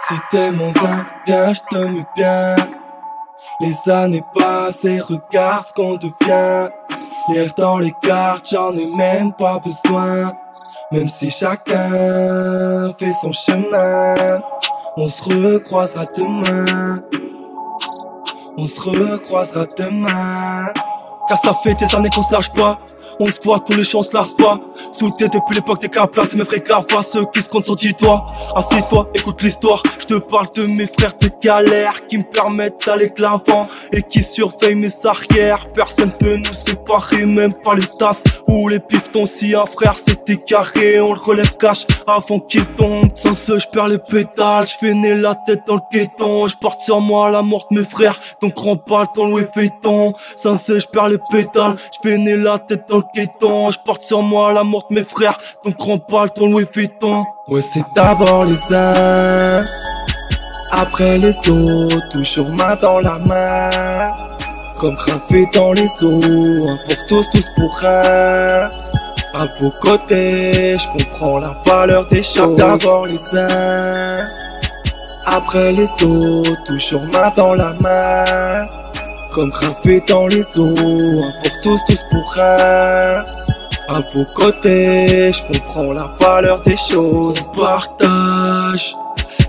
Si t'es mon zin, viens, je te mets bien. Les années passent et regarde ce qu'on devient. Lire dans les cartes, j'en ai même pas besoin. Même si chacun fait son chemin, on se recroisera demain. On se recroisera demain. Car ça fait des années qu'on se lâche pas. On se voit tous les jours, on se lasse pas. Sous le thé depuis l'époque des caplas, c'est mes frères Carva, ceux qui se comptent sur 10 doigts. Assieds-toi, écoute l'histoire. Je te parle de mes frères de galère qui me permettent d'aller de l'avant et qui surveillent mes arrières. Personne peut nous séparer, même pas les tasses ou les piftons. Si un frère c'était carré, on le relève cash avant qu'il tombe. Sans eux, je perds les pétales, je fais naître la tête dans le kéton. Je porte sur moi la mort de mes frères, donc rends pas le temps Louis Vuitton. Sans eux, je perds les pétales, je fais naître la tête dans le kéton. Je porte sur moi la mort de mes frères, donc rends pas le temps Louis Vuitton. Ouais, c'est d'abord les uns, après les autres, toujours main dans la main. Comme gravé dans les eaux, un pour tous, tous pour un. À vos côtés, je comprends la valeur des choses. D'abord les uns, après les autres, toujours main dans la main. Comme gravé dans les eaux, un pour tous, tous pour un. À vos côtés, je comprends la valeur des choses. On partage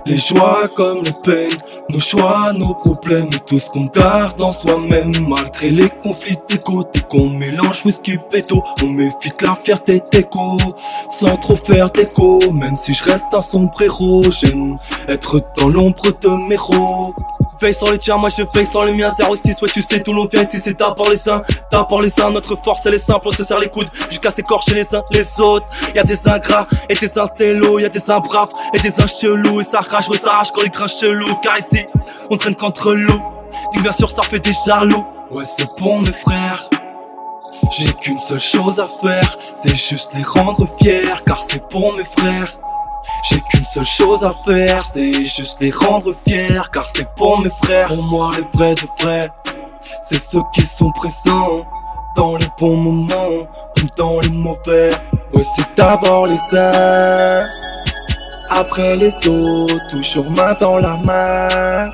les joies comme les peines, nos choix, nos problèmes et tout ce qu'on garde en soi-même. Malgré les conflits d'ego, dès qu'on mélange whisky péto, on m'évite la fierté d'écho, sans trop faire d'écho. Même si je reste un sombre héros, j'aime être dans l'ombre de mes héros. Veille sans les tiens, moi je veille sans les miens. 06, ouais tu sais d'où l'on vient ici, c'est d'abord les uns. D'abord les uns, notre force elle est simple, on se serre les coudes jusqu'à s'écorcher les uns les autres. Y'a des ingrats et des intellos, y'a des imbraves et des inchelous. Et ça rage, ouais ça rage quand les grains chelous. Car ici, on traîne contre l'eau, donc bien sûr ça fait des jaloux. Ouais c'est pour mes frères, j'ai qu'une seule chose à faire, c'est juste les rendre fiers. Car c'est pour mes frères, j'ai qu'une seule chose à faire, c'est juste les rendre fiers. Car c'est pour mes frères, pour moi les vrais de vrais, c'est ceux qui sont présents dans les bons moments comme dans les mauvais. Ouais c'est d'abord les uns, après les autres, toujours main dans la main.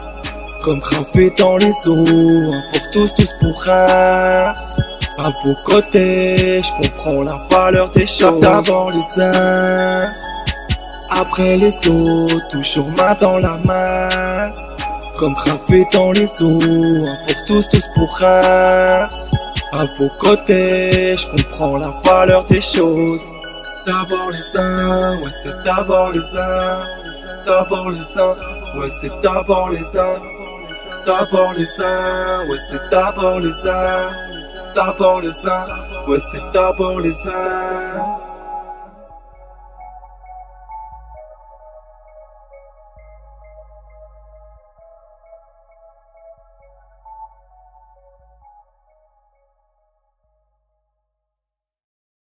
Comme gravé dans les eaux, un pour tous, tous pour un. À vos côtés, je comprends la valeur des choses. D'abord les uns, après les autres, toujours main dans la main. Comme gravé dans les eaux, un pour tous, tous pour un. À vos côtés, je comprends la valeur des choses. D'abord les uns, ouais c'est d'abord les uns. D'abord les uns, ouais c'est d'abord les uns. D'abord les uns, ouais c'est d'abord les uns. D'abord les uns, ouais c'est d'abord les uns.